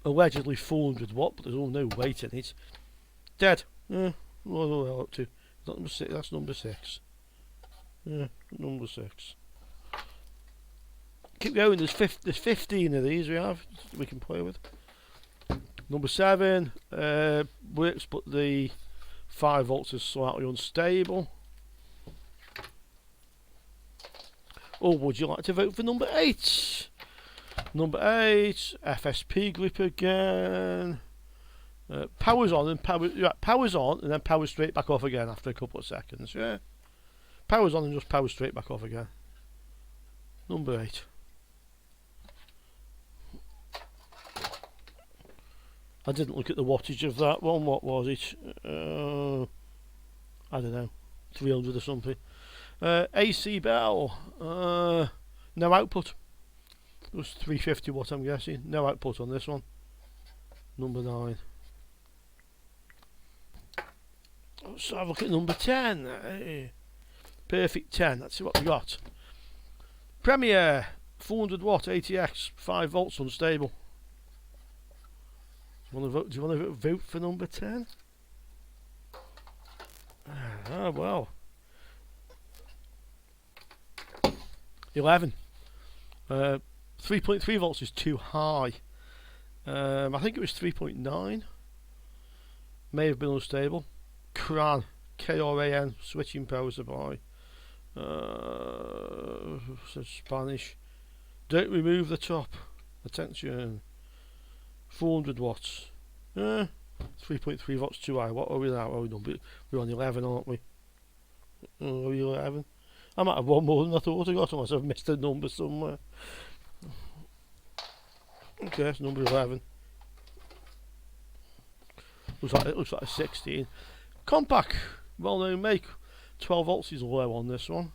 Allegedly 400 watt, but there's no weight in it. Dead. Yeah. What are they up to? That number 6. That's number 6. Yeah, number 6. Keep going. There's 15 of these we can play with. Number 7 works, but the 5 volts is slightly unstable. Or would you like to vote for number 8? Number 8, FSP group again. Powers on and powers on and then powers straight back off again after a couple of seconds. Yeah, powers on and just powers straight back off again. Number 8. I didn't look at the wattage of that one. What was it? I don't know, 300 or something. AC bell. No output. It was 350 watt, I'm guessing. No output on this one. Number 9. Let's have a look at number 10. Perfect 10. Let's see what we got. Premier 400 watt ATX 5 volts unstable. Do you want to vote for number 10? Ah, well. 11. 3.3 volts is too high. I think it was 3.9. May have been unstable. CRAN, KRAN, switching power supply. So Spanish. Don't remove the top. Attention. 400 watts. 3.3 volts too high. What are we now? We're on 11, aren't we? Are we 11? I might have one more than I thought I got, unless I've missed a number somewhere. Okay, that's number 11. It looks like a 16. Compact, well-known make. 12 volts is low on this one.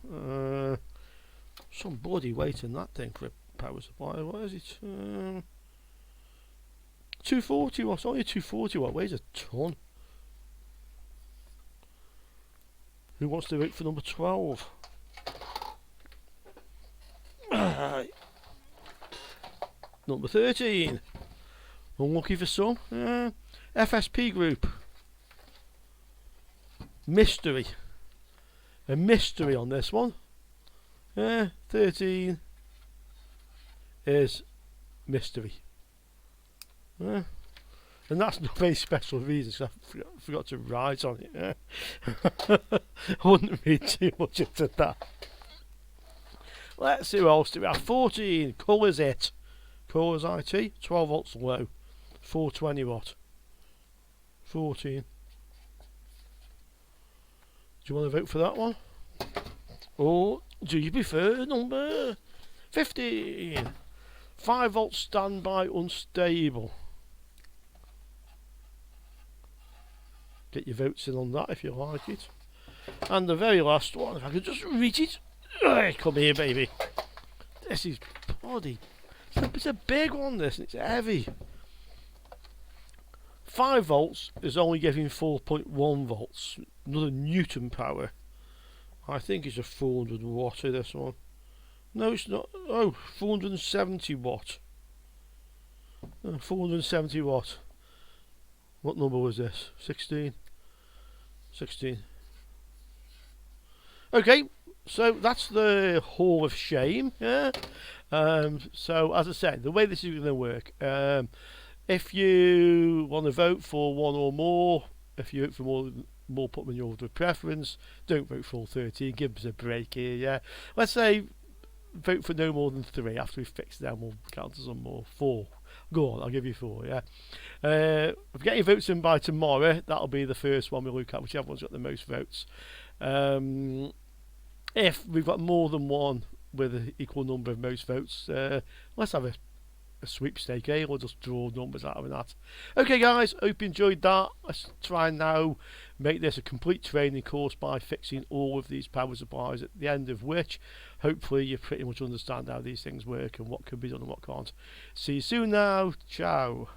Some bloody weight in that thing for a power supply. What is it? 240 watts. Only 240 watt. Weighs a ton. Who wants to vote for number 12? Number 13. Unlucky for some. FSP group. Mystery. A mystery on this one. 13 is mystery. And that's not a very special reason, because I forgot to write on it. I wouldn't read too much into that. Let's see what else do we have. 14. Colours it. Colours IT. 12 volts low. 420 watt. 14. Do you want to vote for that one? Or do you prefer number 15? 5 volts standby unstable. Get your votes in on that if you like it. And the very last one, if I could just read it. Come here, baby. This is bloody. It's a big one, this, and it's heavy. 5 volts is only giving 4.1 volts. Another Newton power. I think it's a 400 watt of this one. No, it's not. Oh, 470 watt. 470 watt. What number was this? 16. 16. Okay, So that's the Hall of Shame. Yeah. So as I said, the way this is going to work, if you want to vote for one or more, if you vote for more, put them in your order of preference. Don't vote for all 13. Give us a break here. Yeah. Let's say vote for no more than 3. After we've fixed them, we'll count as on more. 4. Go on, I'll give you 4. Yeah. If we get your votes in by tomorrow, that'll be the first one we look at, whichever one's got the most votes. If we've got more than one with an equal number of most votes, let's have a sweepstake, eh? We'll just draw numbers out of that. Okay, guys, hope you enjoyed that. Let's try and now make this a complete training course by fixing all of these power supplies, at the end of which, hopefully, you pretty much understand how these things work and what can be done and what can't. See you soon now. Ciao.